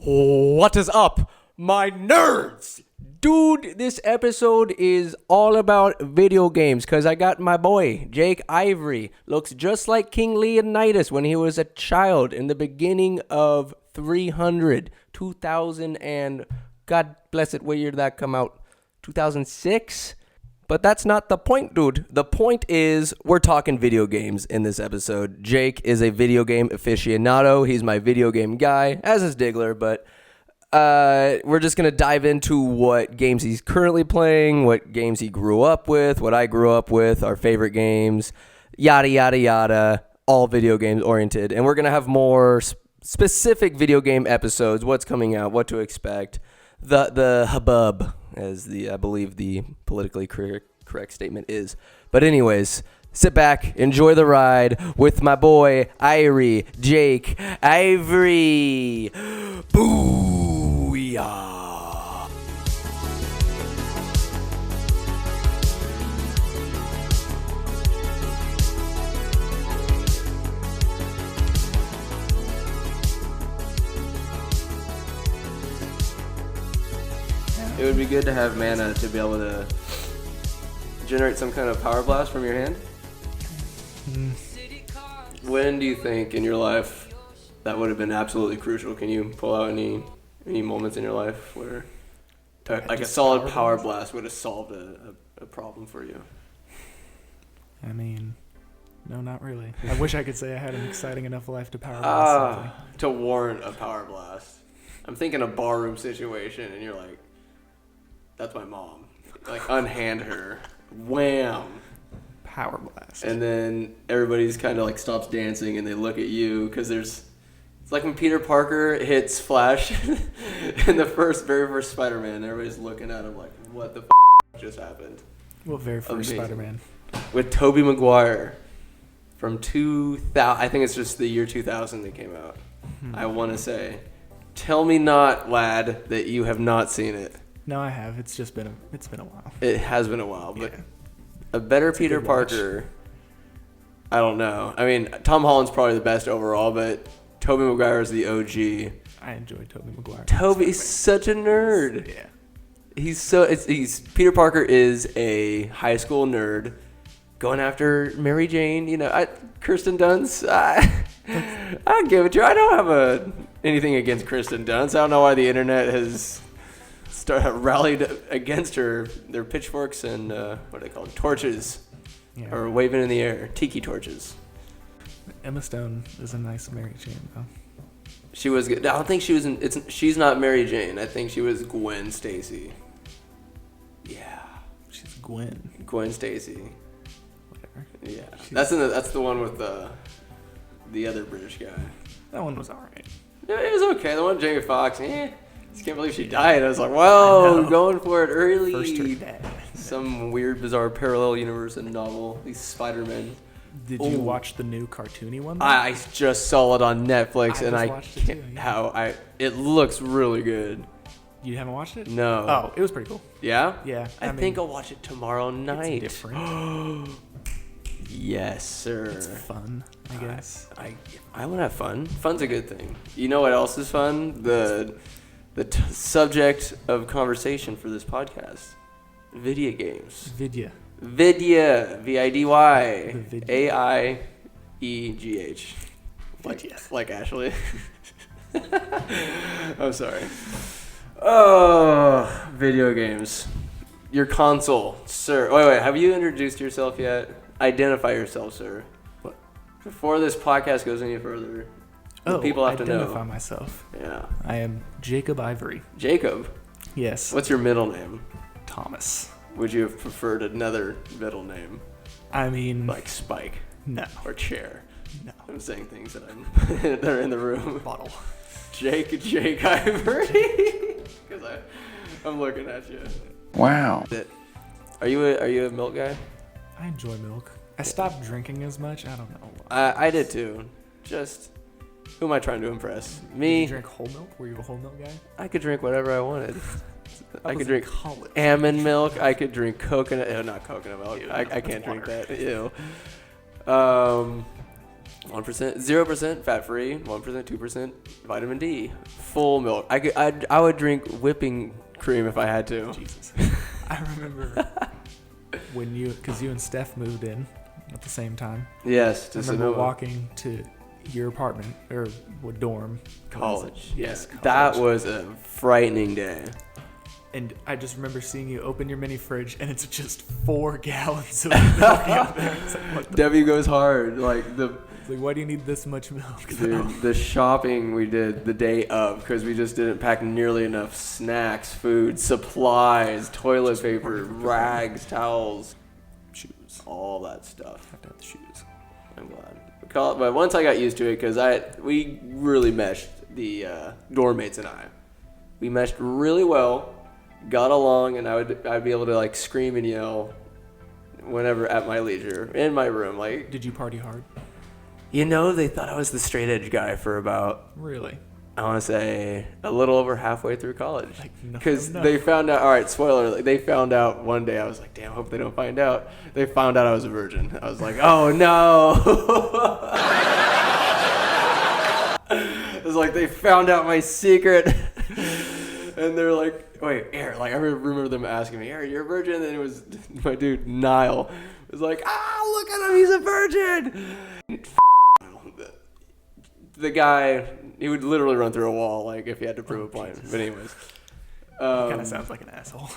What is up, my nerds? Dude, this episode is all about video games because I got my boy, Jake Ivory. Looks just like King Leonidas when he was a child in the beginning of 300, 2000 and God bless it, what year did that come out? 2006? But that's not the point, dude. The point is we're talking video games in this episode. Jake is a video game aficionado. He's my video game guy, as is Diggler, but we're just going to dive into what games he's currently playing, what games he grew up with, what I grew up with, our favorite games, yada, yada, yada, all video games oriented. And we're going to have more specific video game episodes, what's coming out, what to expect, the hubbub, as I believe the politically correct statement is. But anyways, sit back, enjoy the ride with my boy, Irie, Jake, Ivory. Booyah! It would be good to have mana to be able to generate some kind of power blast from your hand. When do you think in your life that would have been absolutely crucial? Can you pull out any moments in your life where like a solid power blast would have solved a problem for you? I mean, no, not really. I wish I could say I had an exciting enough life to power blast something. To warrant a power blast. I'm thinking a barroom situation and you're like, that's my mom. Like, unhand her. Wham! Power blast. And then everybody's kind of like stops dancing and they look at you because it's like when Peter Parker hits Flash in the very first Spider-Man. Everybody's looking at him like, what the just happened? Well, very first Spider-Man. With Tobey Maguire from 2000. I think it's just the year 2000 that came out. I want to say. Tell me not, lad, that you have not seen it. No, I have. It's been a while. It has been a while, but a better Peter Parker, I don't know. I mean, Tom Holland's probably the best overall, but Tobey Maguire is the OG. I enjoy Tobey Maguire. Toby's such a nerd. Yeah. Peter Parker is a high school nerd going after Mary Jane. You know, Kirsten Dunst. I'll give it to her. I don't have anything against Kirsten Dunst. I don't know why the internet has rallied against her. Their pitchforks and what are they called? Torches, or waving in the air, tiki torches. Emma Stone is a nice Mary Jane, though. She was good. I don't think she was. She's not Mary Jane. I think she was Gwen Stacy. Yeah, she's Gwen. Gwen Stacy. Whatever. Yeah, that's the one with the other British guy. That one was alright. Yeah, it was okay. The one with Jamie Foxx. Just can't believe she died. I was like, whoa, going for it early. First her dad. Some weird, bizarre parallel universe and novel. These Spider-Men. Did you watch the new cartoony one? I just saw it on Netflix, and I watched it too, yeah. It looks really good. You haven't watched it? No. Oh, it was pretty cool. Yeah? Yeah. I think I'll watch it tomorrow night. It's different. Yes, sir. It's fun, I guess. I want to have fun. Fun's a good thing. You know what else is fun? The subject of conversation for this podcast. Video games. Vidya. Vidy. AIEGH. Like Ashley. I'm sorry. Oh, video games. Your console, sir. Wait. Have you introduced yourself yet? Identify yourself, sir. What? Before this podcast goes any further, people have to know. Identify myself. Yeah. I am Jacob Ivory. Jacob? Yes. What's your middle name? Thomas. Would you have preferred another middle name? I mean... Like Spike? No. Or Chair? No. I'm saying things that that are in the room. Bottle. Jake Ivory. Because I'm looking at you. Wow. Are you a milk guy? I enjoy milk. I stopped drinking as much. I don't know why. I did too. Just, who am I trying to impress? Me. Did you drink whole milk? Were you a whole milk guy? I could drink whatever I wanted. I could drink almond milk. I could drink coconut. Not coconut milk. I can't drink that. Ew. 1%, 0% fat free, 1%, 2% vitamin D, full milk. I would drink whipping cream if I had to. Jesus. I remember when because you and Steph moved in at the same time. Yes, I to remember Sonoma. walking to your apartment or what dorm? College. Yes, That college. was a frightening day. And I just remember seeing you open your mini fridge, and it's just 4 gallons of milk out there. It's like, what the Debbie goes hard. Like It's like, why do you need this much milk? dude, the shopping we did the day of because we just didn't pack nearly enough snacks, food, supplies, toilet paper, rags, towels, Shoes. all that stuff. Have to have the shoes. I'm glad. But once I got used to it, because we really meshed, the dorm mates and I. We meshed really well, got along, and I'd be able to like scream and yell whenever at my leisure in my room. Like, Did you party hard? they thought I was the straight edge guy for about, Really? I want to say, a little over halfway through college. Like, no, Because no. they found out, all right, spoiler, like, they found out one day, I was like, damn, I hope they don't find out. They found out I was a virgin. I was like, oh no. It was like, they found out my secret. And they're like, wait, Aaron, like, I remember them asking me, Aaron, you're a virgin? And it was my dude, Niall, was like, look at him, he's a virgin. The guy, he would literally run through a wall, like, if he had to prove a point. Jesus. But anyways. Kind of sounds like an asshole.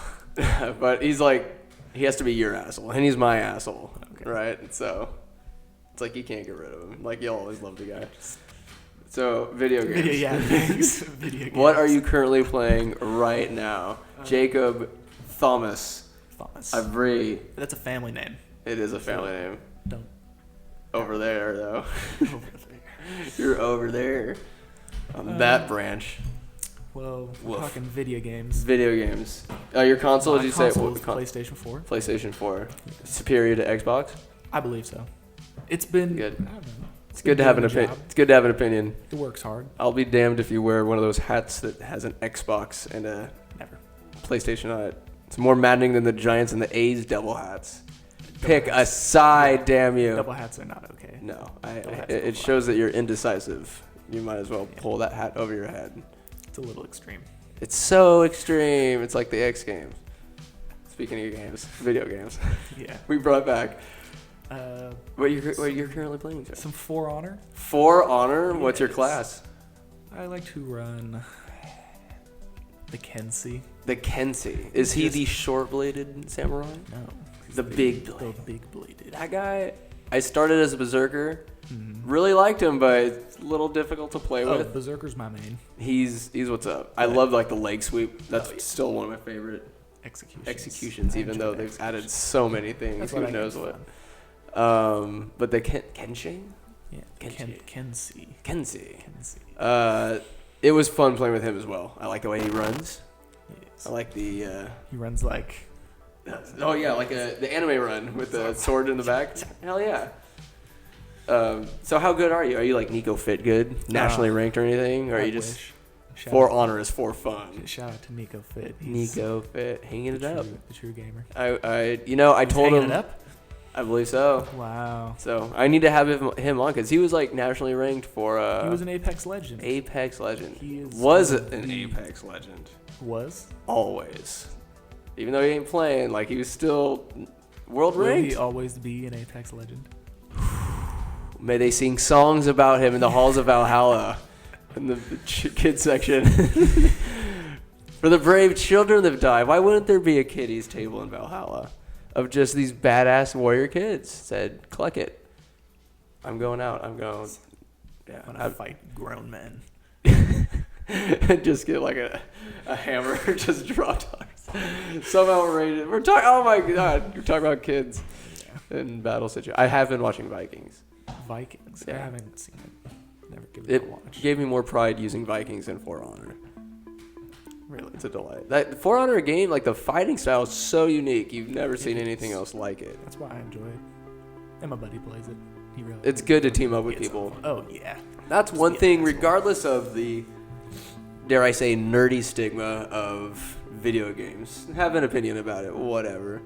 But he's like, he has to be your asshole, and he's my asshole, Okay. right? So it's like you can't get rid of him. Like, you'll always love the guy. So video games. Video games. What are you currently playing right now? Jacob Thomas Thomas. Ivory. That's a family name. It is a family name. Don't. Over there, though. Over there. You're over there on that branch. Well, we're Woof. talking video games. Video games. Your console? My Did you say console what is PlayStation 4. PlayStation 4 superior to Xbox? I believe so. It's been Good. I don't know. It's good to have an doing the opinion. job. It's good to have an opinion. It works hard. I'll be damned if you wear one of those hats that has an Xbox and a Never. PlayStation on it. It's more maddening than the Giants and the A's double hats. Pick a side, damn you. Double hats are not okay. No, Double hats it are shows that you're indecisive. You might as well pull that hat over your head. It's a little extreme. It's so extreme. It's like the X Games. Speaking of games, video games, Yeah. we brought back. Uh, What you're currently playing? Sir? some For Honor. For Honor. What's your Yes. class? I like to run the Kensi. The Kensi. Is he Just- the short-bladed samurai? No. The big The blade. big bladed. That guy. I started as a berserker. Mhm. Really liked him, but it's a little difficult to play Oh, with. Berserker's my main. He's what's up. I Yeah. love like the leg sweep. That's Oh, yeah. still one of my favorite executions, I even enjoy though the they've added executions. so many things. That's Who what I knows get what? fun. But the Kenshin? Yeah. Kenshi. Kensi. Kensi. Kensi. It was fun playing with him as well. I like the way he runs. Yes. I like the. He runs like. Oh yeah, like the anime run with the sword in the back. Hell yeah. So how good are you? Are you like Nico Fit good, nationally ranked or anything, or are I you just wish. Shout for out- honor is for fun? Shout out to Nico Fit. He's Nico Fit, hanging the it up. true gamer. I He's told hanging him. it up? I believe so. Wow. So I need to have him on because he was like nationally ranked for. He was an Apex legend. Apex legend. He is Was one of an the- Apex legend. Was? Always. Even though he ain't playing, like he was still world Will ranked. he always be an Apex legend? May they sing songs about him in the halls of Valhalla in the kids section. For the brave children that died. Why wouldn't there be a kiddies table in Valhalla of just these badass warrior kids? Said, cluck it. I'm going out. I'm going. Yeah. When I fight grown men. Just get like a hammer, just draw dogs. Somehow we're talking. Oh my god, we're talking about kids in battle situation. I have been watching Vikings. Vikings. I Yeah. haven't seen it. Never given It it a watch. gave me more pride using Vikings than For Honor. Really? It's a delight. That For Honor game, like the fighting style is so unique. You've never seen anything else like it. That's why I enjoy it. And my buddy plays it. He really. It's good to team up with It's people. fun. Oh yeah. That's one Yeah, thing, that's regardless of the, dare I say, nerdy stigma of video games. Have an opinion about it, whatever.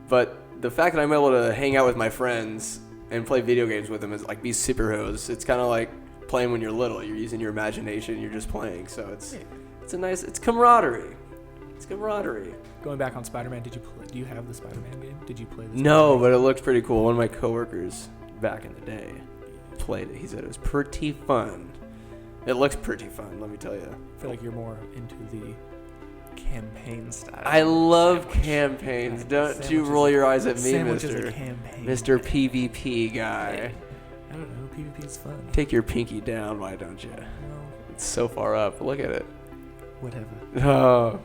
But the fact that I'm able to hang out with my friends and play video games with them is like be superheroes. It's kind of like playing when you're little. You're using your imagination. You're just playing. So it's it's camaraderie. It's camaraderie. Going back on Spider-Man, do you have the Spider-Man game? Did you play this? No, but it looked pretty cool. One of my coworkers back in the day played it. He said it was pretty fun. It looks pretty fun, let me tell you. I feel like you're more into the campaign style. I love campaigns. Don't you roll your eyes at me, Mr. PvP guy. I don't know. PvP's fun. Take your pinky down, why don't you? No. It's so far up. Look at it. Whatever. Oh.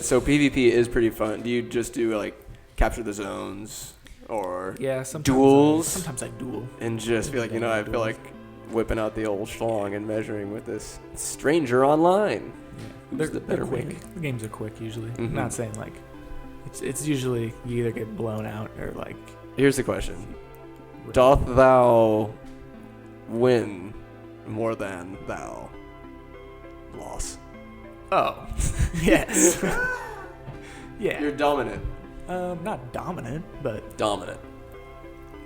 So PvP is pretty fun. Do you just do like capture the zones or duels? Sometimes I duel. And just feel like, I feel like whipping out the old schlong and measuring with this stranger online. Yeah. They're quick. The games are quick usually. Mm-hmm. I'm not saying like it's usually you either get blown out or like. Here's the question: doth thou win more than thou loss? Oh, yes. Yeah. You're dominant. Not dominant, but dominant.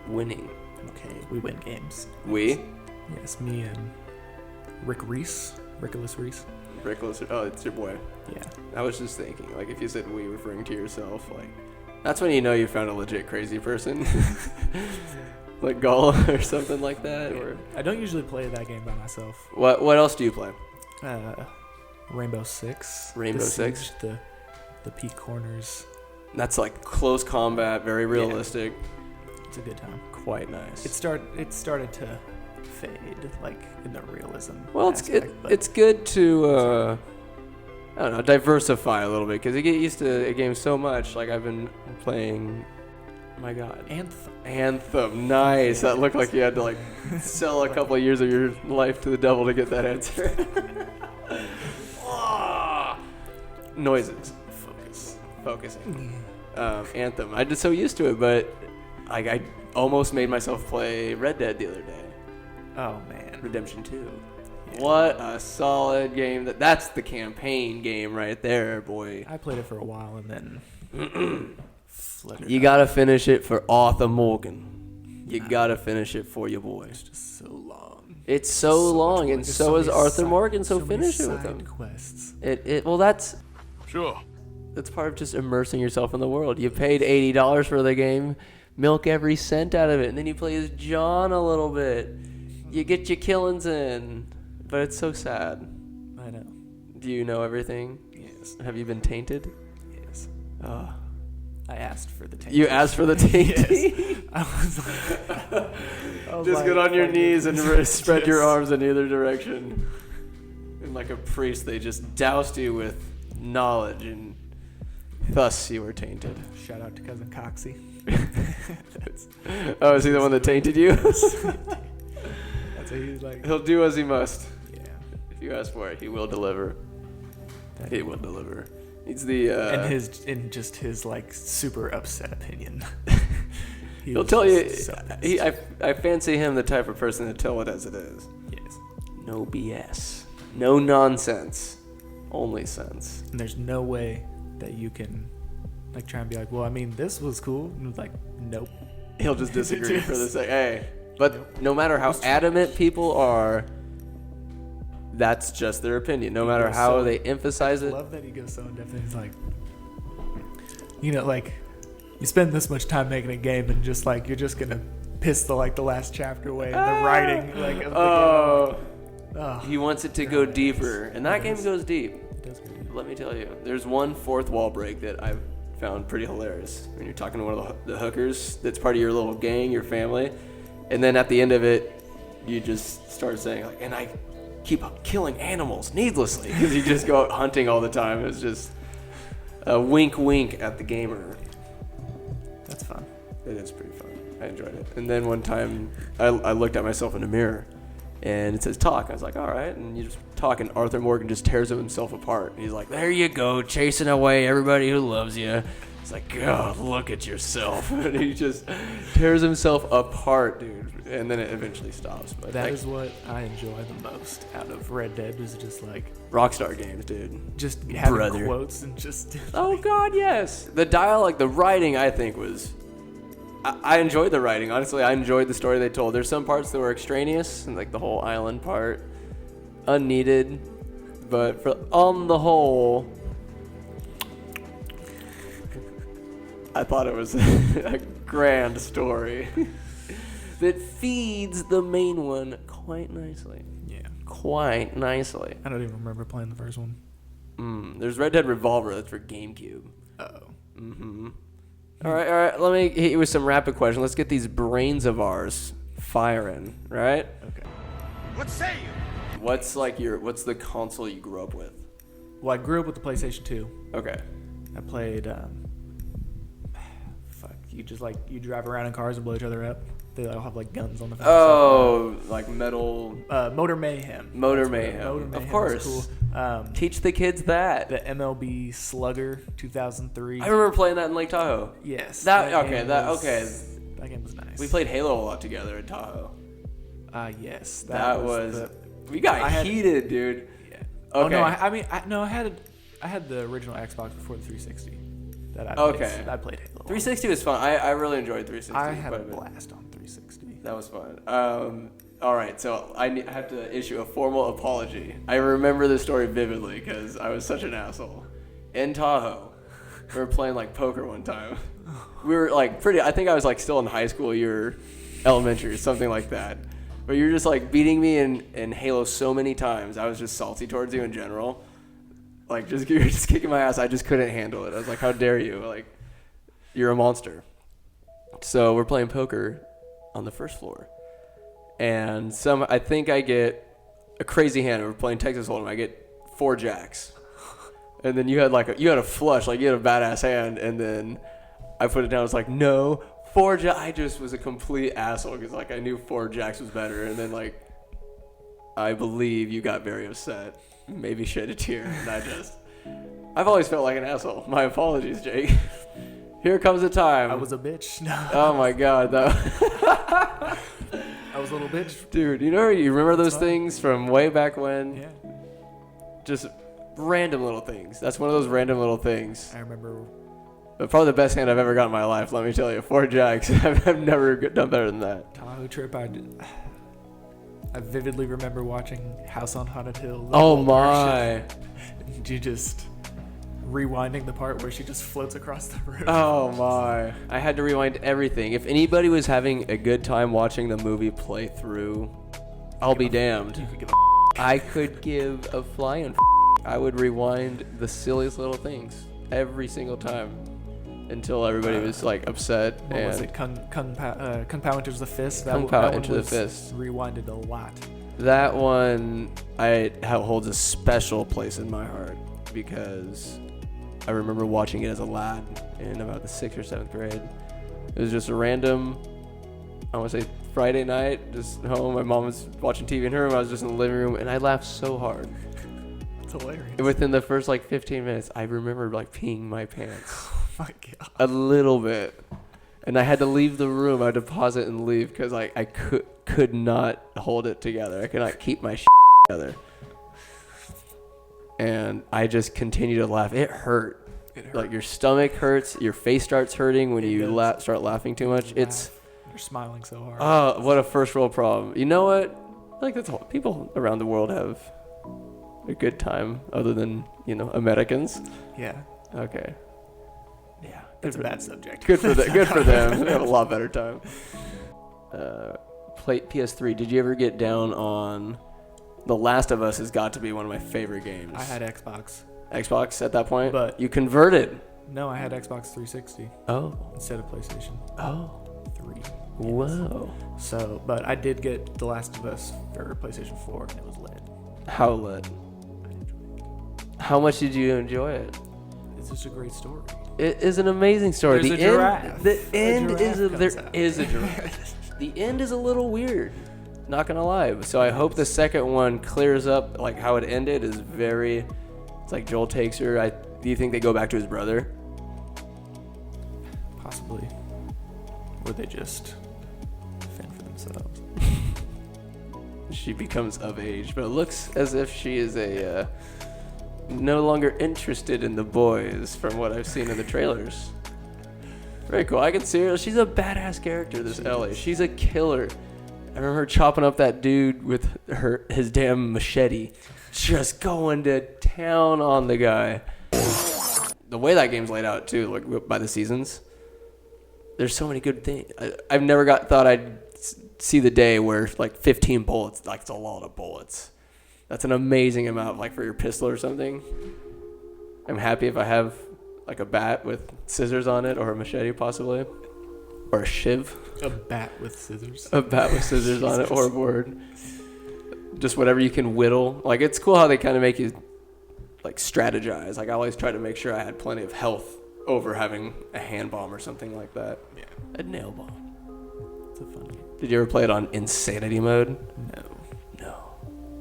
Winning. Okay, we win games. We? Yes, me and Rickolas Reese. Oh, it's your boy. Yeah. I was just thinking, like, if you said we referring to yourself, like, that's when you know you found a legit crazy person. Like Gull or something like that. Yeah. Or I don't usually play that game by myself. What else do you play? Rainbow Six. Rainbow Six? The peak corners. That's like close combat, very realistic. Yeah. It's a good time. Quite nice. It started to fade, like in the realism. Well, it's good to I don't know, diversify a little bit because you get used to a game so much. Like I've been playing. Oh my God. Anthem. Nice. That looked like you had to like sell a couple of years of your life to the devil to get that answer. Noises. Focusing. Anthem. I just so used to it, but I almost made myself play Red Dead the other day. Oh man. Redemption 2. Yeah. What a solid game. That's the campaign game right there, boy. I played it for a while and then you gotta finish it for Arthur Morgan. You gotta finish it for your boy. It's just so long. It's so long, and so is Arthur Morgan. So finish it with him. Quests. Well, that's Sure. That's part of just immersing yourself in the world. You paid $80 for the game, milk every cent out of it, and then you play as John a little bit. You get your killings in, but it's so sad. I know. Do you know everything? Yes. Have you been tainted? Yes. Oh. I asked for the taint. You asked for the taint? Yes. I was Just get on your knees and spread your arms in either direction. And like a priest, they just doused you with knowledge, and thus you were tainted. Shout out to Cousin Coxie. Oh, is he the one that tainted you? That's what he's like. He'll do as he must. Yeah. If you ask for it, he will deliver. He will deliver. He's the in just his like super upset opinion. He'll tell you. I fancy him the type of person to tell it as it is. Yes. No BS. No nonsense. Only sense. And there's no way that you can like try and be like, well, I mean, this was cool. And it's like, nope. He'll just disagree for the sake. Hey, but no matter how adamant people are, that's just their opinion. No matter how they emphasize it. I love that he goes so in depth. He's like, like you spend this much time making a game, and just like you're just gonna piss the last chapter away in the writing. Like, of the game. He wants it to go deeper, and that game goes deep. It does go deep. Let me tell you, there's one fourth wall break that I've found pretty hilarious. When you're talking to one of the hookers that's part of your little gang, your family, and then at the end of it, you just start saying like, and I keep killing animals needlessly because you just go out hunting all the time. It's just a wink at the gamer. That's fun. It is pretty fun. I enjoyed it. And then one time I looked at myself in the mirror and it says talk. I was like, all right. And you just talk, and Arthur Morgan just tears himself apart. He's like, there you go, chasing away everybody who loves you. It's like, God, look at yourself. And he just tears himself apart, dude. And then it eventually stops. But that is what I enjoy the most out of Red Dead, is just like Rockstar games, dude. Just having quotes and just oh God, yes. The dialogue, the writing, I think was I enjoyed the writing. Honestly, I enjoyed the story they told. There's some parts that were extraneous, and like the whole island part, unneeded. But on the whole, I thought it was a grand story that feeds the main one quite nicely. Yeah. Quite nicely. I don't even remember playing the first one. There's Red Dead Revolver. That's for GameCube. Uh-oh. Mm-hmm. All right. Let me hit you with some rapid questions. Let's get these brains of ours firing, right? Okay. What say you? What's the console you grew up with? Well, I grew up with the PlayStation 2. Okay. I played, you drive around in cars and blow each other up. They all have like guns on the front. Oh, like metal. Motor Mayhem. Motor Mayhem. Of course. Cool. Teach the kids that. The MLB Slugger 2003. I remember playing that in Lake Tahoe. Yes. That game was nice. We played Halo a lot together in Tahoe. Yes. We got heated, dude. Yeah. Okay. Oh no, I had the original Xbox before the 360. I played Halo. 360 was fun. I really enjoyed 360. I had a blast on 360. That was fun. All right, so I have to issue a formal apology. I remember this story vividly because I was such an asshole. In Tahoe, we were playing like poker one time. We were like I think I was like still in high school, you were elementary or something like that. But you were just like beating me in Halo so many times. I was just salty towards you in general. Like, you were just kicking my ass. I just couldn't handle it. I was like, how dare you? Like, you're a monster. So we're playing poker on the first floor. And I think I get a crazy hand. We're playing Texas Hold'em. I get 4 jacks. And then you had a flush. Like, you had a badass hand. And then I put it down. I was like, no, 4 jacks. I just was a complete asshole because, like, I knew 4 jacks was better. And then, like, I believe you got very upset. Maybe shed a tear, and I've always felt like an asshole. My apologies, Jake. Here comes a time. I was a bitch. No. Oh my god, I was a little bitch. Dude, you remember those things from way back when? Yeah. Just random little things. That's one of those random little things. I remember. But probably the best hand I've ever got in my life, let me tell you. 4 jacks. I've never done better than that. Tahoe trip, I vividly remember watching House on Haunted Hill. Oh my. You just rewinding the part where she just floats across the room. Oh my. I had to rewind everything. If anybody was having a good time watching the movie play through, I'll be damned. You could give I could give a flying I would rewind the silliest little things every single time until everybody was like upset. What was it? Kung Pao enters the fist. Kung Pao enters the fist. Rewinded a lot. That one holds a special place in my heart because I remember watching it as a lad in about the 6th or 7th grade. It was just a random, I want to say Friday night, just home. My mom was watching TV in her room. I was just in the living room, and I laughed so hard. It's hilarious. Within the first 15 minutes, I remember peeing my pants. Oh my god. A little bit. And I had to leave the room. I had to pause it and leave because I could not hold it together. I could not keep my together. And I just continued to laugh. It hurt. Like your stomach hurts. Your face starts hurting when you start laughing too much. You're smiling so hard. Oh, what a first world problem. You know what? That's all. People around the world have a good time other than, Americans. Yeah. Okay. Yeah. It's a bad subject. Good for them. They have a lot better time. Play PS3. Did you ever get down on The Last of Us? Has got to be one of my favorite games. I had Xbox. Xbox at that point? But you converted. No, I had Xbox 360. Oh. Instead of PlayStation. Oh. 3. Yes. Whoa. So, but I did get The Last of Us for PlayStation 4, and it was lit. How lit? I enjoyed it. How much did you enjoy it? It's just a great story. It is an amazing story. There's a giraffe. The end is There is a giraffe. The end is a little weird. Not gonna lie. So I hope the second one clears up how it ended. It's like Joel takes her. Do you think they go back to his brother? Possibly. Or they just fend for themselves. She becomes of age, but it looks as if she is no longer interested in the boys from what I've seen in the trailers. Very cool. I can see her. She's a badass character, this Ellie. She's a killer. I remember her chopping up that dude with his damn machete. Just going to town on the guy. The way that game's laid out, too, like by the seasons, there's so many good things. I've never thought I'd see the day where, like, 15 bullets, like, it's a lot of bullets. That's an amazing amount, like, for your pistol or something. I'm happy if I have, like, a bat with scissors on it or a machete, possibly. Or a shiv. A bat with scissors. A bat with scissors on it, or a board. Just whatever you can whittle. Like, it's cool how they kind of make you, like, strategize. Like, I always try to make sure I had plenty of health over having a hand bomb or something like that. Yeah. A nail bomb. It's a fun game. Did you ever play it on insanity mode? No.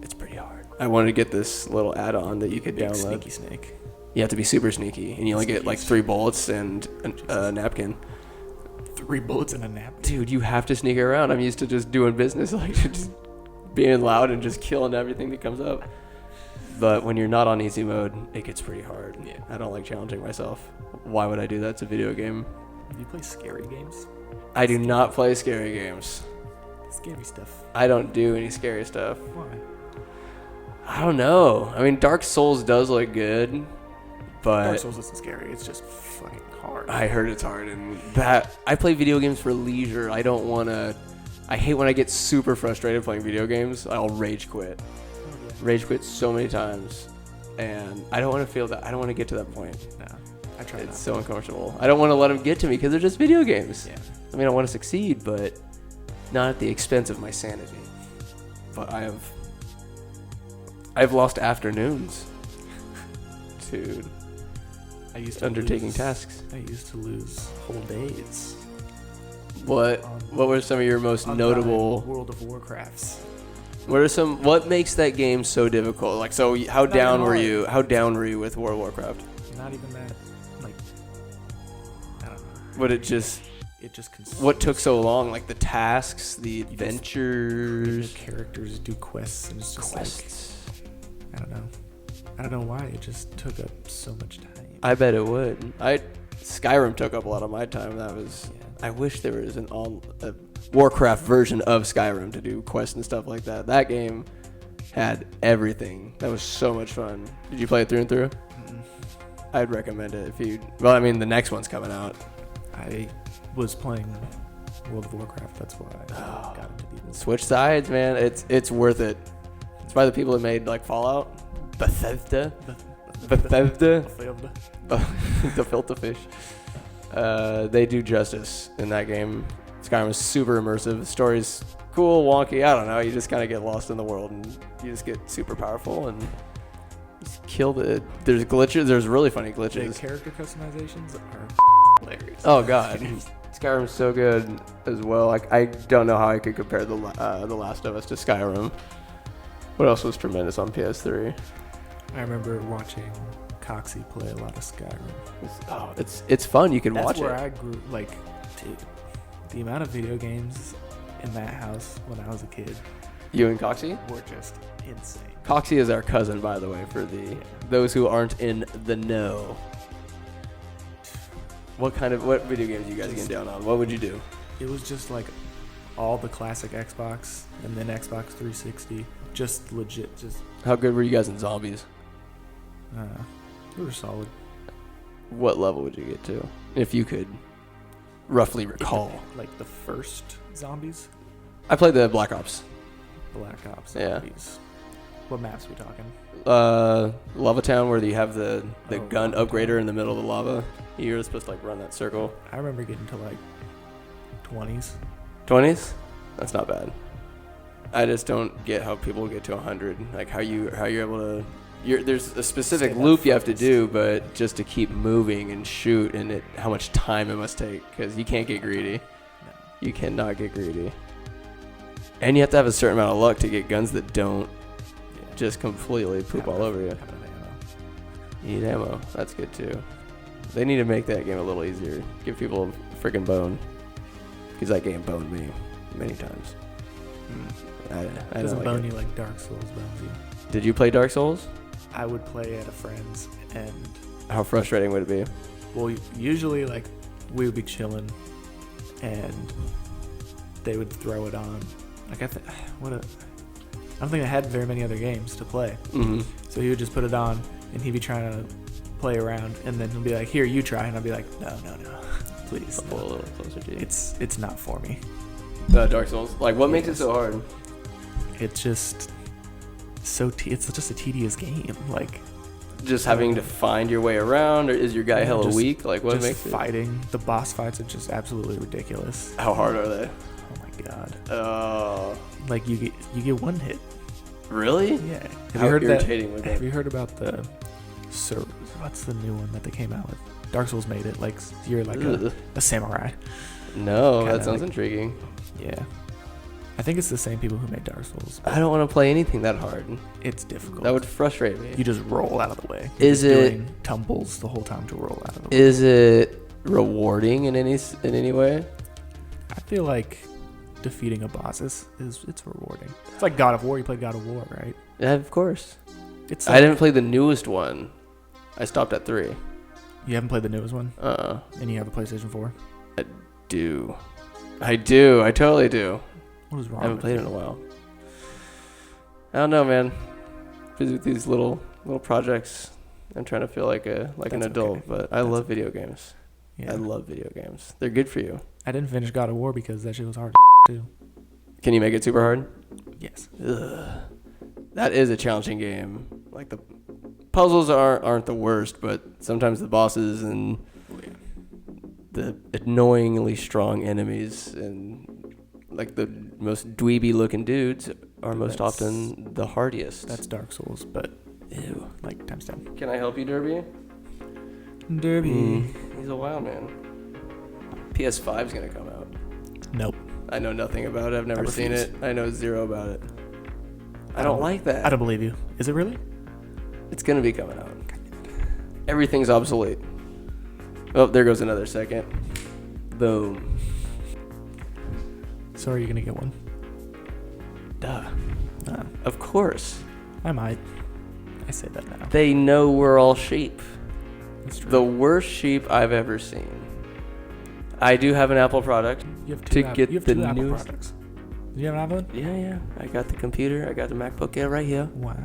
It's pretty hard. I wanted to get this little add-on that you could download. Sneaky snake. You have to be super sneaky, and you only get, like, 3 bullets and a napkin. 3 bullets and a napkin? Dude, you have to sneak around. I'm used to just doing business, like, just being loud and just killing everything that comes up. But when you're not on easy mode, it gets pretty hard. Yeah. I don't like challenging myself. Why would I do that? It's a video game. Do you play scary games? I do not play scary games. Scary stuff. I don't do any scary stuff. Why? I don't know. I mean, Dark Souls does look good, but Dark Souls isn't scary. It's just fucking hard. I heard it's hard, and that I play video games for leisure. I don't want to. I hate when I get super frustrated playing video games. I'll rage quit. Rage quit so many times, and I don't want to feel that. I don't want to get to that point. No, I try It's not so uncomfortable. I don't want to let them get to me because they're just video games. Yeah. I mean, I want to succeed, but not at the expense of my sanity. But I've lost afternoons to I used to undertaking lose, tasks. I used to lose whole days. What were some of your most on notable? World of Warcrafts. What makes that game so difficult? Like, so how Not down even were hard. you? How down were you with World of Warcraft? Not even that. Like, I don't know. Would it just? It just consumes. What took so long? Like the tasks, the just- adventures, characters do quests and it's just quests. like, I don't know. I don't know why it just took up so much time. I bet it would. Skyrim took up a lot of my time. That was. Yeah. I wish there was a Warcraft version of Skyrim to do quests and stuff like that. That game had everything. That was so much fun. Did you play it through and through? Mm-mm. I'd recommend it if you. Well, I mean, the next one's coming out. I was playing World of Warcraft. That's why I got into the Switch sides, man. It's worth it. It's by the people that made like Fallout, Bethesda, the filter fish. They do justice in that game. Skyrim is super immersive. The story's cool, wonky. I don't know. You just kind of get lost in the world and you just get super powerful and just kill the. There's glitches. There's really funny The glitches. character customizations are hilarious. Oh god, Skyrim's so good as well. Like I don't know how I could compare the Last of Us to Skyrim. What else was tremendous on PS3? I remember watching Coxie play a lot of Skyrim. It's fun. You can That's watch where it. I grew. Like, dude, the amount of video games in that house when I was a kid You and Coxie? were just insane. Coxie is our cousin, by the way, for those who aren't in the know. What video games are you guys getting down on? What would you do? It was just like all the classic Xbox and then Xbox 360. Just legit. Just How good were you guys in zombies? we were solid. What level would you get to? If you could roughly recall. Like the first zombies, I played the Black Ops. Black Ops Yeah. zombies. What maps we talking? Lava Town, where you have the gun Lava upgrader Town. in the middle of the lava. You're supposed to like run that circle. I remember getting to like 20s. 20s? That's not bad. I just don't get how people get to 100. Like how you're able to. There's a specific Stay that loop you have to focused. do, but just to keep moving and shoot, and how much time it must take, because you can't get greedy. No. You cannot get greedy. And you have to have a certain amount of luck to get guns that don't Yeah. just completely poop all over you. Have enough ammo. You need ammo. That's good too. They need to make that game a little easier. Give people a freaking bone. Because that game boned me many times. I It don't doesn't like bone it. you like Dark Souls bones you. Did you play Dark Souls? I would play at a friend's, and How frustrating would it be? well, usually like we would be chilling, and they would throw it on. Like I don't think I had very many other games to play. Mm-hmm. So he would just put it on, and he'd be trying to play around, and then he'll be like, "Here, you try," and I'd be like, "No, please." Pull a little closer to you. It's not for me. Dark Souls. Like, what makes it so hard? It's just it's just a tedious game. Like, Just having to find your way around, or is your guy hella weak? Like, what just makes it? fighting? The boss fights are just absolutely ridiculous. How hard are they? Oh my god! Oh, Like you get one hit. really? Yeah. Have How you heard irritating would Have that? you heard about what's the new one that they came out with? Dark Souls made it. Like you're like a samurai. No, Kinda that sounds like- intriguing. Yeah. I think it's the same people who made Dark Souls. I don't want to play anything that hard. It's difficult. That would frustrate me. You just roll out of the way. Is You're it- doing tumbles the whole time to roll out of the way? Is it rewarding in any way? I feel like defeating a boss it's rewarding. It's like God of War. You played God of War, right? Yeah, of course. It's I like, didn't play the newest one. I stopped at 3. You haven't played the newest one, Uh-uh. and you have a PlayStation 4. I do. I totally do. What is wrong? I haven't with played you? it in a while. I don't know, man. Busy with these little projects. I'm trying to feel like an That's adult, okay. but I love video games. Yeah. I love video games. They're good for you. I didn't finish God of War because that shit was hard too. Can you make it super hard? Yes. Ugh. That is a challenging game. Like, the puzzles aren't the worst, but sometimes the bosses and the annoyingly strong enemies and like the most dweeby looking dudes are most often the hardiest. That's Dark Souls, but Ew. like times 10. Can I help you, Derby? Derby. He's a wild man. PS5's gonna come out. Nope. I know nothing about it. I've never seen refuse. it. I know zero about it. I don't like that. I don't believe you. Is it really? It's gonna be coming out. Everything's obsolete. Oh, there goes another second. Boom. So are you gonna get one? Duh. Of course. I might. I say that now. They know we're all sheep. That's true. The worst sheep I've ever seen. I do have an Apple product. You have to two get you have the two Apple newest- products. Do you have an iPhone? Yeah. I got the computer. I got the MacBook Air right here. Wow.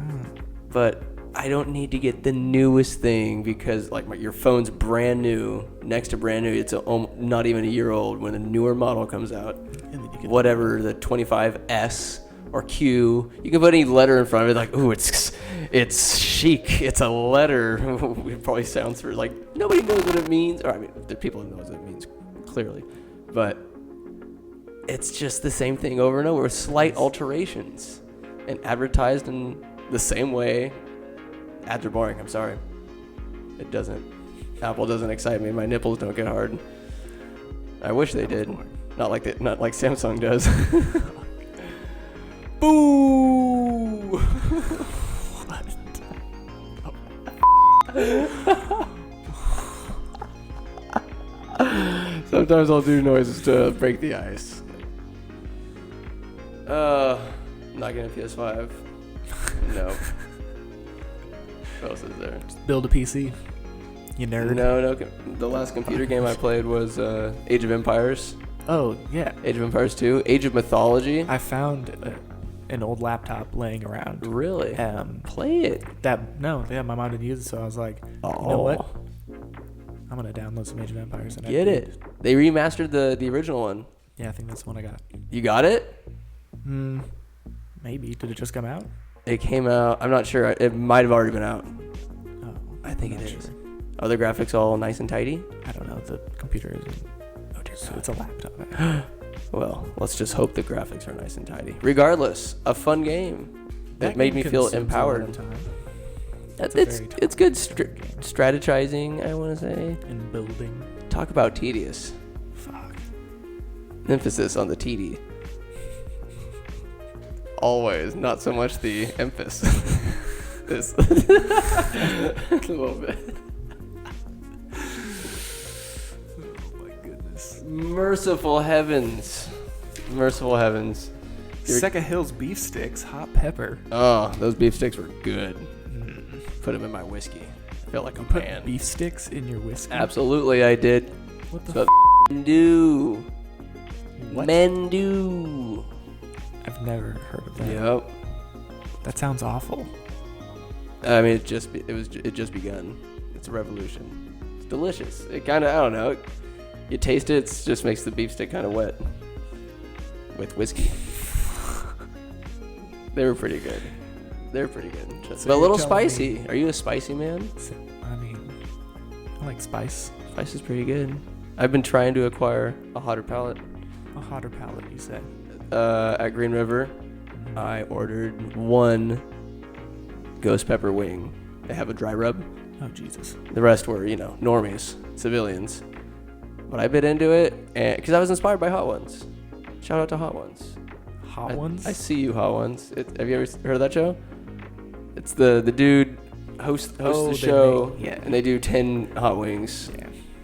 But I don't need to get the newest thing because like your phone's brand new, next to brand new. It's not even a year old when a newer model comes out. And then you get Whatever, the 25S or Q. You can put any letter in front of it like, ooh, it's chic. It's a letter. It probably sounds for like nobody knows what it means. Or I mean, there are people who know what it means clearly, but it's just the same thing over and over with slight alterations and advertised in the same way. Ads are boring. I'm sorry. It doesn't. Apple doesn't excite me. My nipples don't get hard. I wish they did. Not like Samsung does. Boo! Sometimes I'll do noises to break the ice. Not getting a PS5. No. What else is there? build a PC. You nerd. No. The last computer game I played was Age of Empires. Oh yeah. Age of Empires 2. Age of Mythology. I found an old laptop laying around. Really? Play it. My mom didn't use it, so I was like, you know what? I'm gonna download some Age of Empires and Get it. They remastered the original one. Yeah, I think that's the one I got. You got it? Maybe. Did it just come out? It came out. I'm not sure. It might have already been out. Oh, I think I'm it not is. sure. Are the graphics all nice and tidy? I don't know. The computer isn't. Oh dear So it's a laptop. Well, let's just hope the graphics are nice and tidy. Regardless, a fun game that made me game feel consumes a lot of empowered. time It's a very it's good time-consuming game. strategizing, I want to say. in building. Talk about tedious. Fuck. Emphasis on the TD. Always, not so much the emphasis. This a little bit. Oh my goodness. Merciful heavens. Merciful heavens. Secca Hills beef sticks, hot pepper. Oh, those beef sticks were good. Put them in my whiskey. I felt like a Put man. beef sticks in your whiskey. Absolutely, I did. What the That's what do. What? Men do. I've never heard of that. Yep. That sounds awful. I mean, it just begun. It's a revolution. It's delicious. It kind of, I don't know. You taste it, it just makes the beef stick kind of wet with whiskey. They were pretty good. They're pretty good. So But a little you're telling spicy. Are you a spicy man? I mean, I like spice. Spice is pretty good. I've been trying to acquire a hotter palate. A hotter palate, you say? At Green River, I ordered one ghost pepper wing. They have a dry rub. Oh, Jesus. The rest were, normies, civilians. But I bit into it because I was inspired by Hot Ones. Shout out to Hot Ones. Hot Ones? I see you, Hot Ones. Have you ever heard of that show? It's the dude hosts the show, and they do 10 hot wings,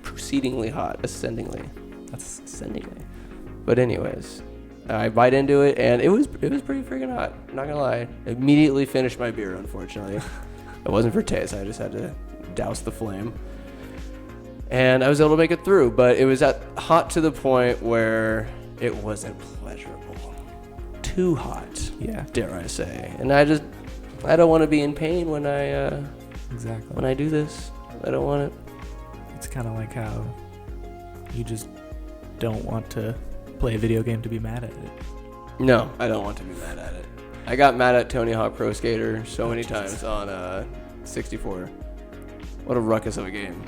proceedingly hot, ascendingly. That's Ascendingly. But anyways, I bite into it, and it was pretty freaking hot. I'm not gonna lie. Immediately finished my beer, unfortunately. It wasn't for taste. I just had to douse the flame. And I was able to make it through, but it was hot to the point where it wasn't pleasurable. Too hot, dare I say. And I don't want to be in pain when I do this. I don't want it. It's kind of like how you just don't want to play a video game to be mad at it. No, I don't want to be mad at it. I got mad at Tony Hawk Pro Skater so many times on 64. What a ruckus of a game.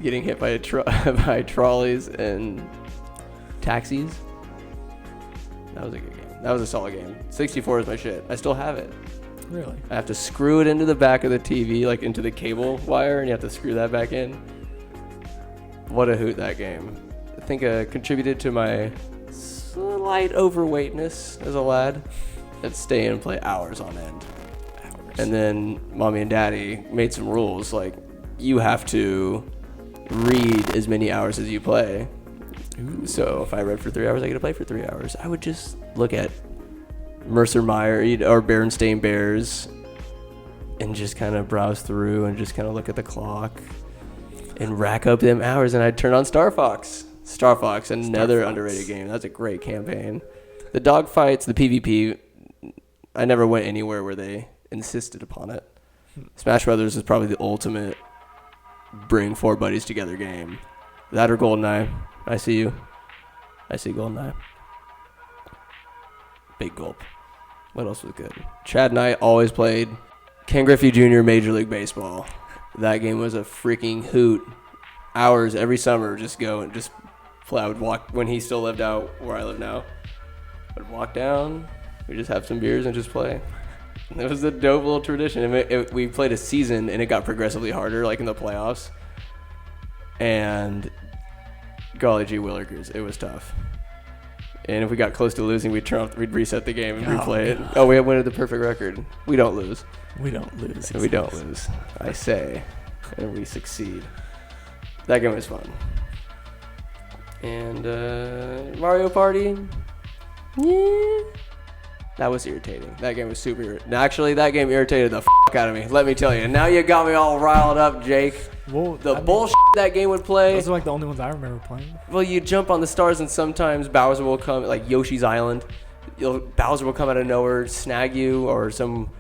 Getting hit by by trolleys and taxis. That was a good game. That was a solid game. 64 is my shit. I still have it. Really? I have to screw it into the back of the TV, like into the cable wire, and you have to screw that back in. What a hoot that game. I think contributed to my slight overweightness as a lad. I'd stay and play hours on end. And then mommy and daddy made some rules, like you have to read as many hours as you play. Ooh. So if I read for 3 hours, I get to play for 3 hours. I would just look at Mercer Meyer or Berenstain Bears and just kind of browse through and just kind of look at the clock and rack up them hours. And I'd turn on Star Fox. Another underrated game. That's a great campaign. The dogfights, the PvP, I never went anywhere where they insisted upon it. Smash Brothers is probably the ultimate bring 4 buddies together game. That or GoldenEye. I see you. I see GoldenEye. Big gulp. What else was good? Chad and I always played Ken Griffey Jr. Major League Baseball. That game was a freaking hoot. Hours every summer, just go and just play. I would walk when he still lived out where I live now. I'd walk down. We just have some beers and just play. It was a dope little tradition. We played a season and it got progressively harder, like in the playoffs. And golly gee willikers, it was tough. And if we got close to losing, we'd reset the game and replay it. Oh, we went at the perfect record. We don't lose. We don't lose. We don't lose. I say, and we succeed. That game was fun. And Mario Party, yeah. That was irritating. That game was super irritating. Actually, that game irritated the out of me. Let me tell you. Now you got me all riled up, Jake. Well, Bullshit that game would play. Those are like the only ones I remember playing. Well, you jump on the stars and sometimes Bowser will come, like Yoshi's Island. Bowser will come out of nowhere, snag you, or some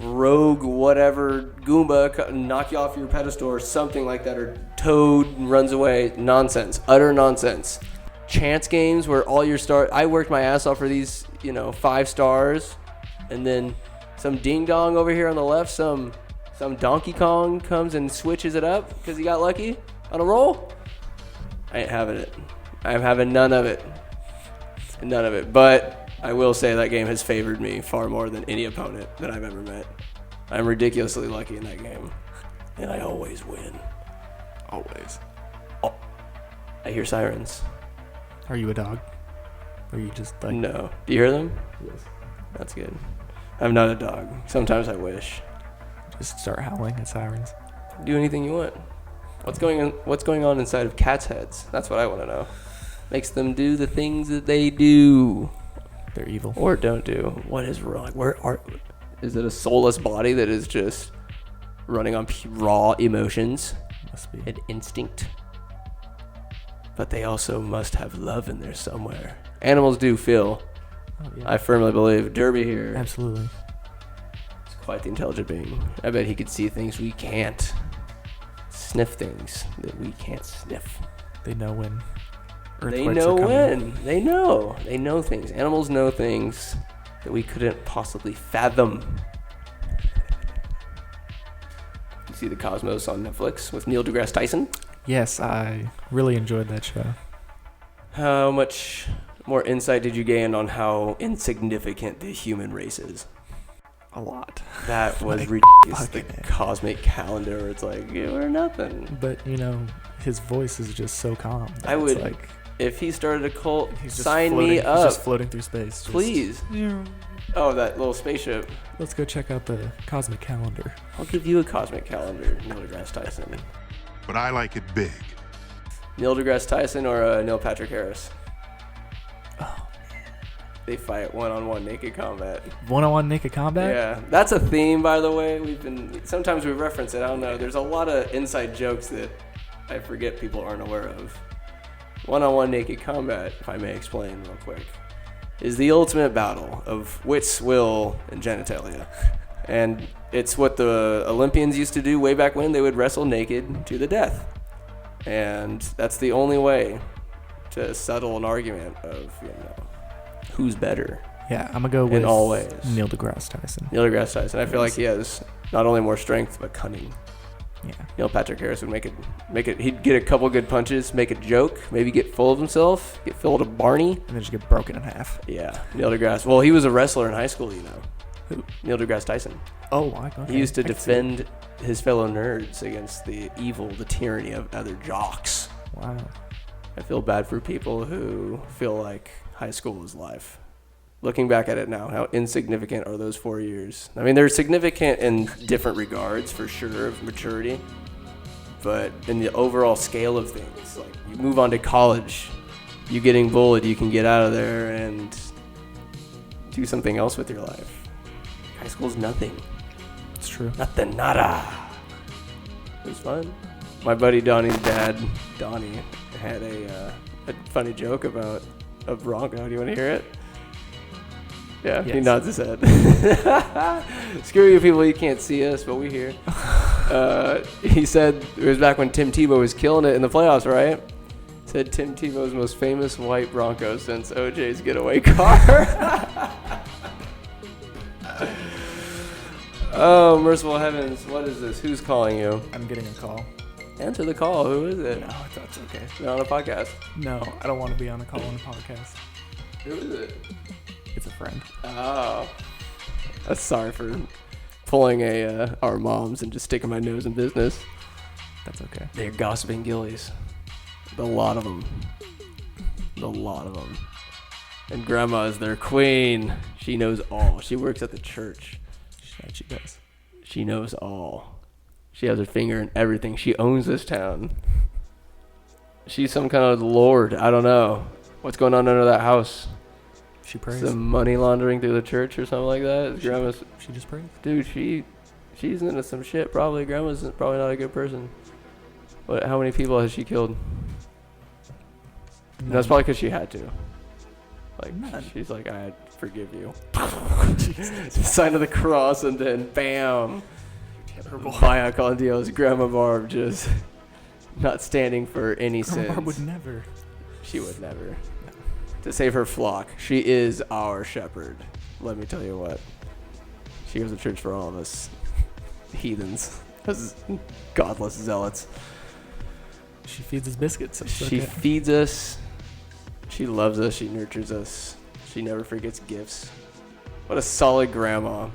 rogue whatever Goomba knock you off your pedestal or something like that, or Toad runs away. Nonsense. Utter nonsense. Chance games where all your stars... I worked my ass off for these, 5 stars, and then some ding dong over here on the left, some Donkey Kong comes and switches it up because he got lucky on a roll. I ain't having it. I'm having none of it. None of it. But I will say that game has favored me far more than any opponent that I've ever met. I'm ridiculously lucky in that game. And I always win. Always. Oh, I hear sirens. Are you a dog? Or are you just like... No. Do you hear them? Yes. That's good. I'm not a dog. Sometimes I wish. Just start howling at sirens. Do anything you want. What's going on inside of cats' heads? That's what I want to know. Makes them do the things that they do. They're evil. Or don't do. What is wrong? Is it a soulless body that is just running on raw emotions? Must be. An instinct? but they also must have love in there somewhere. Animals do feel. Oh, yeah. I firmly believe. Derby here Absolutely. is quite the intelligent being. I bet he could see things we can't. Sniff things that we can't sniff. They know when earthquakes They know are coming. when. They know. They know things. Animals know things that we couldn't possibly fathom. You see The Cosmos on Netflix with Neil deGrasse Tyson? Yes, I really enjoyed that show. How much more insight did you gain on how insignificant the human race is? A lot. That was Like, ridiculous. The fucking A. cosmic calendar where it's like, yeah, we're nothing. But, you know, his voice is just so calm. that I it's would, like, if he started a cult, he's just sign floating, me He's up. just floating through space. Just, Please. Oh, that little spaceship. Let's go check out the cosmic calendar. I'll give you a cosmic calendar, Neil deGrasse Tyson. But I like it big. Neil deGrasse Tyson or Neil Patrick Harris? Oh, They fight one-on-one naked combat. one-on-one naked combat? Yeah, that's a theme, by the way. Sometimes we reference it. I don't know. There's a lot of inside jokes that I forget people aren't aware of. One-on-one naked combat, if I may explain real quick, is the ultimate battle of wits, will, and genitalia. And it's what the Olympians used to do way back when. They would wrestle naked to the death. And that's the only way to settle an argument of, who's better. Yeah, I'm going to go with all ways. Neil deGrasse Tyson. Neil deGrasse Tyson. I feel like he has not only more strength, but cunning. Yeah. Neil Patrick Harris would make it. He'd get a couple good punches, make a joke, maybe get full of himself, get filled of Barney. And then just get broken in half. Yeah, Neil deGrasse. Well, he was a wrestler in high school, Who? Neil deGrasse Tyson. Oh, okay. He used to I can see it. defend his fellow nerds against the tyranny of other jocks. Wow. I feel bad for people who feel like high school is life. Looking back at it now, how insignificant are those 4 years? I mean, they're significant in different regards, for sure, of maturity. But in the overall scale of things, like you move on to college, you getting bullied, you can get out of there and do something else with your life. High school's nothing. It's true. Nothing, nada. It was fun. My buddy Donnie's dad, Donnie, had a funny joke about a Bronco. Do you want to hear it? Yeah, he Yes. nods his head. Screw you people, you can't see us, but we hear. He said, it was back when Tim Tebow was killing it in the playoffs, right? Said Tim Tebow's most famous white Bronco since OJ's getaway car. Oh, merciful heavens, what is this? Who's calling you? I'm getting a call. Answer the call. Who is it? No, that's okay. You're on a podcast. No, I don't want to be on a call on a podcast. Who is it? It's a friend. Oh. That's sorry for pulling our moms and just sticking my nose in business. That's okay. They're gossiping gillies. A lot of them. A lot of them. And grandma is their queen. She knows all. She works at the church. She does. She knows all. She has her finger in everything. She owns this town. She's some kind of lord. I don't know. What's going on under that house? She prays. Some money laundering through the church or something like that? Grandma's... She just prays. Dude, she's into some shit probably. Grandma's probably not a good person. How many people has she killed? No, it's probably because she had to. Like, None. she's like, I forgive you. Sign of the cross, and then bam. Terrible. Vaya con Dios, Grandma Barb just not standing for any Grandma sins. Barb would never. She would never. To save her flock. She is our shepherd. Let me tell you what. She goes to church for all of us heathens. Us godless zealots. She feeds us biscuits. So it's She okay. feeds us. She loves us. She nurtures us. She never forgets gifts. What a solid grandma.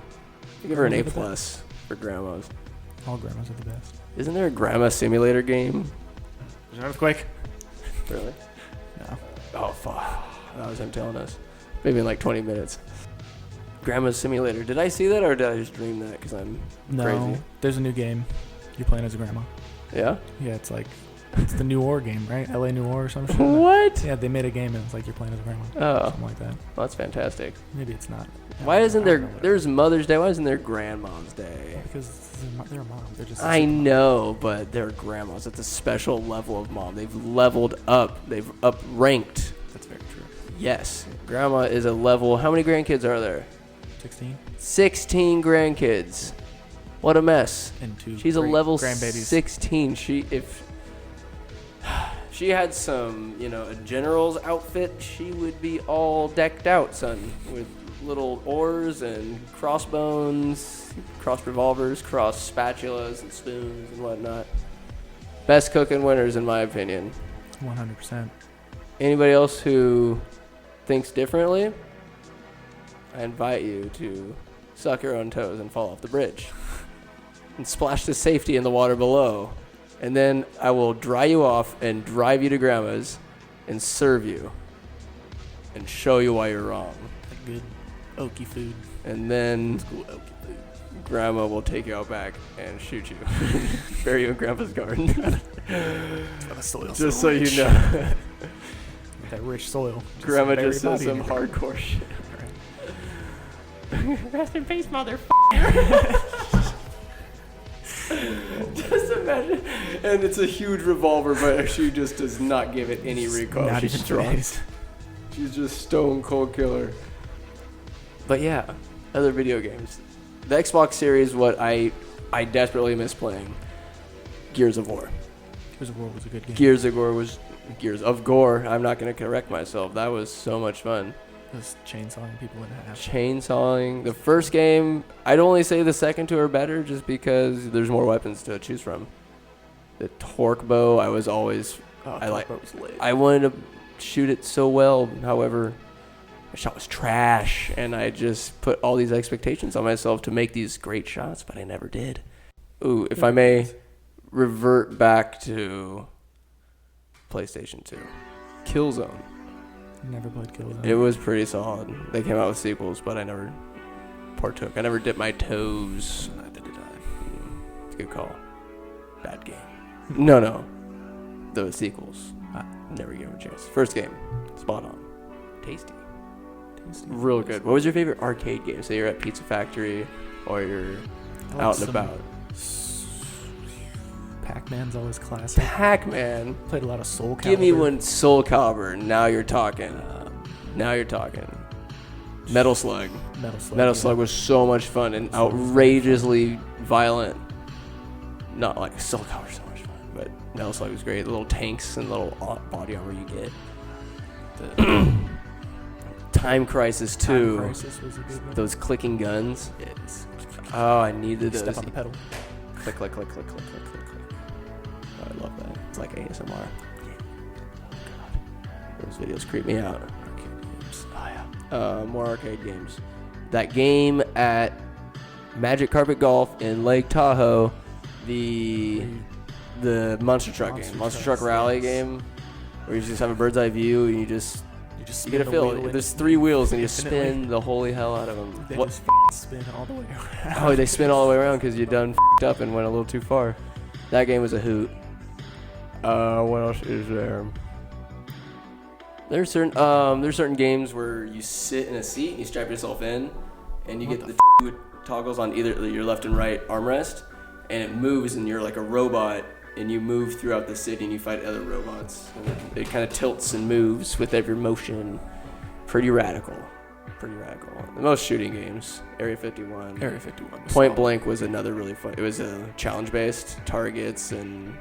Give her an A+ for grandmas. All grandmas are the best. Isn't there a grandma simulator game? There's an earthquake. Really? No. Oh, fuck. That was him telling us. Maybe in like 20 minutes. Grandma's Simulator. Did I see that or did I just dream that because I'm No. crazy? There's a new game. You're playing as a grandma. Yeah? Yeah, it's like It's the New Or game, right? LA New Or or some shit. What? Yeah, they made a game and it's like you're playing as a grandma. Oh. Something like that. Well, that's fantastic. Maybe it's not. Why isn't I there? don't know what There's Mother's Day. Why isn't there Grandma's Day? Because they're mom. They're just. I know, but they're grandmas. It's a special level of mom. They've leveled up. They've upranked. That's very true. Yes, grandma is a level. How many grandkids are there? 16 16 grandkids. What a mess. and 2. She's a level grandbabies. 16. If she had some, a general's outfit, she would be all decked out, son, with little oars and crossbones, crossed revolvers, crossed spatulas and spoons and whatnot. Best cooking winners, in my opinion. 100%. Anybody else who thinks differently, I invite you to suck your own toes and fall off the bridge and splash to safety in the water below. And then I will dry you off and drive you to grandma's and serve you and show you why you're wrong. Like good oaky food. And then grandma will take you out back and shoot you. Bury you in grandpa's garden. Just so you know. That rich soil. Grandma bury just your says body some in it. hardcore shit. Rest in peace, motherfucker. Just imagine. And it's a huge revolver, but she just does not give it any recoil. Not She's even strong. phased. She's just stone cold killer. But yeah, other video games. The Xbox series, what I desperately miss playing. Gears of War. Gears of War was a good game. Gears of Gore. I'm not going to correct myself. That was so much fun. Just chainsawing people in half. Chainsawing. The first game, I'd only say the second two are better just because there's more weapons to choose from. The torque bow, I was always... I wanted to shoot it so well. However, my shot was trash, and I just put all these expectations on myself to make these great shots, but I never did. Ooh, if I may revert back to PlayStation 2. Killzone. Never played Killzone. It was pretty solid. They came out with sequels, but I never partook. I never dipped my toes. Neither did I. It's a good call. Bad game. No. The sequels. I never gave them a chance. First game. Spot on. Tasty. Real good. What was your favorite arcade game? So you're at Pizza Factory or you're out and about. Pac-Man's always classic. Pac-Man. Played a lot of Soul Calibur. Give me one Soul Calibur. Now you're talking. Metal Slug. Metal Slug was so much fun and outrageously violent. Not like Soul Calibur so much fun, but Metal Slug was great. The little tanks and little body armor you get. The Time Crisis 2. Time Crisis was a good one. Those clicking guns. Yes. Oh, I needed those. Step on the pedal. Click, click, click, click, click, click, click, click. Oh, I love that. It's like ASMR. Oh, God. Those videos creep me out. Arcade games. Oh, yeah. More arcade games. That game at Magic Carpet Golf in Lake Tahoe, the Monster Truck game. Monster Truck Rally game, where you just have a bird's eye view and you get a feel. There's 3 wheels and you spin the holy hell out of them. They just spin all the way around. Oh, they spin all the way around because you done f***ed up and went a little too far. That game was a hoot. What else is there? There's certain games where you sit in a seat and you strap yourself in, and you get the toggles on either your left and right armrest, and it moves, and you're like a robot, and you move throughout the city and you fight other robots. And it kind of tilts and moves with every motion. Pretty radical. The most shooting games. Area 51. Point Blank was another really fun. It was a challenge-based targets and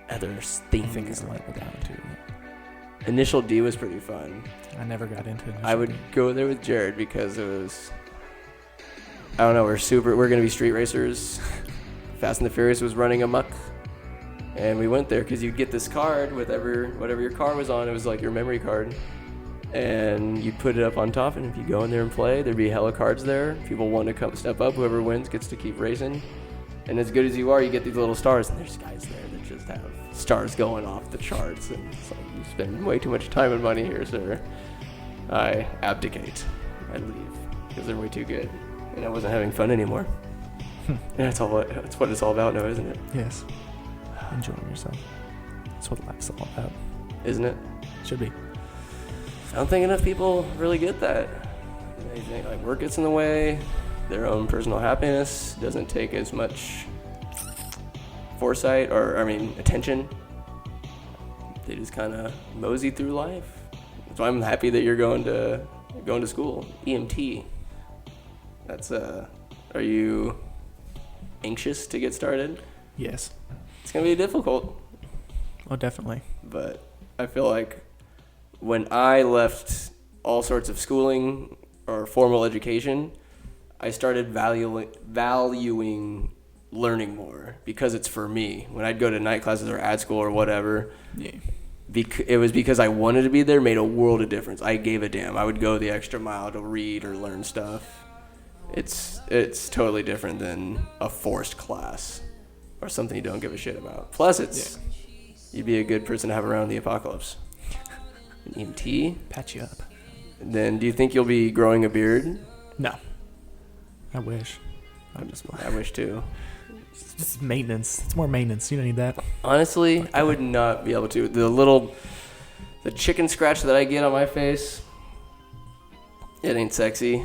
other things like that too. Initial D was pretty fun. I never got into it. I would go there with Jared because it was, I don't know, we're gonna be street racers. Fast and the Furious was running amok, and we went there because you'd get this card with whatever your car was on. It was like your memory card, and you'd put it up on top, and if you go in there and play, there'd be hella cards there. People want to come step up. Whoever wins gets to keep racing, and as good as you are, you get these little stars, and there's guys there that just have stars going off the charts, and it's like, you spend way too much time and money here, sir. I abdicate. I leave because they're way too good, and I wasn't having fun anymore. That's what it's all about now, isn't it? Yes. Enjoying yourself. That's what life's all about. isn't it? Should be. I don't think enough people really get that. They think like work gets in the way, their own personal happiness doesn't take as much foresight attention. They just kind of mosey through life. So I'm happy that you're going to school, EMT. That's are you anxious to get started? Yes. It's gonna be difficult, Oh, definitely. but I feel like when I left all sorts of schooling or formal education, I started valuing learning more because it's for me. When I'd go to night classes or ad school or whatever, Yeah. it was because I wanted to be there, made a world of difference. I gave a damn. I would go the extra mile to read or learn stuff. It's totally different than a forced class or something you don't give a shit about. Plus, you'd be a good person to have around the apocalypse. An EMT? Patch you up. Then do you think you'll be growing a beard? No. I wish. I wish too. It's maintenance. It's more maintenance. You don't need that. Honestly, I would not be able to. The chicken scratch that I get on my face, it ain't sexy.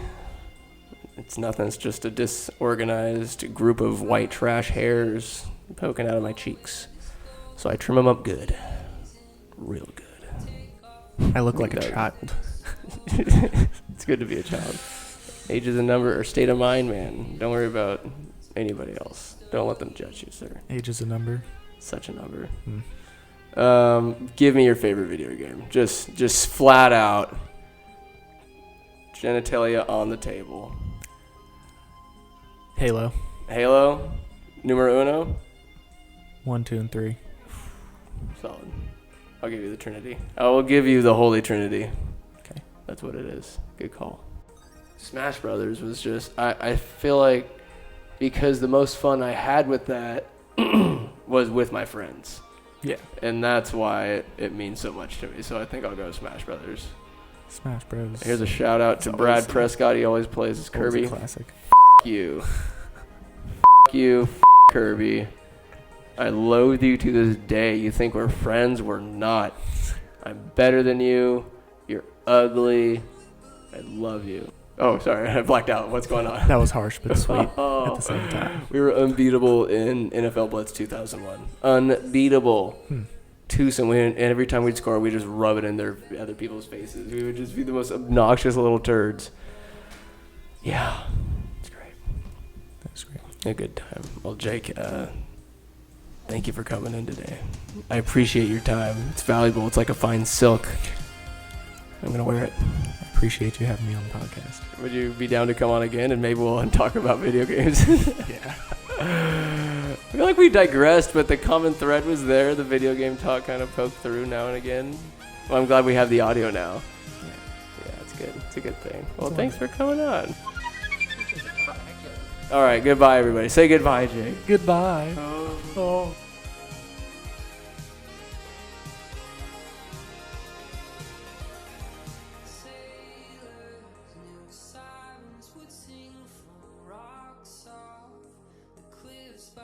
It's nothing. It's just a disorganized group of white trash hairs poking out of my cheeks. So I trim them up good. Real good. I look like a Doug. child. It's good to be a child. Age is a number or state of mind, man. Don't worry about anybody else. Don't let them judge you, sir. Age is a number. Such a number. Hmm. Give me your favorite video game. Just flat out. Genitalia on the table. Halo. Halo, numero uno. 1, 2, and 3. Solid. I'll give you the Trinity. I will give you the Holy Trinity. Okay. That's what it is. Good call. Smash Brothers was just, I feel like because the most fun I had with that was with my friends. Yeah. And that's why it means so much to me. So I think I'll go Smash Brothers. Smash Bros. Here's a shout out to It's Brad always- Prescott. He always plays as Always a Kirby. classic. F you. F you, Kirby. I loathe you to this day. You think we're friends? We're not. I'm better than you. You're ugly. I love you. Oh, sorry. I blacked out. What's going on? That was harsh but sweet at the same time. We were unbeatable in NFL Blitz 2001. Unbeatable. Twosome. And every time we'd score, we'd just rub it in their other people's faces. We would just be the most obnoxious little turds. Yeah. It's great. That's great. A good time. Well, Jake, thank you for coming in today. I appreciate your time. It's valuable. It's like a fine silk. I'm going to wear it. I appreciate you having me on the podcast. Would you be down to come on again and maybe we'll talk about video games? Yeah. I feel like we digressed, but the common thread was there. The video game talk kind of poked through now and again. Well, I'm glad we have the audio now. Yeah, it's good. It's a good thing. Well, thanks for coming on. All right, goodbye, everybody. Say goodbye, Jake. Goodbye. Oh. Sailors knew sirens would sing from rocks off the cliffs by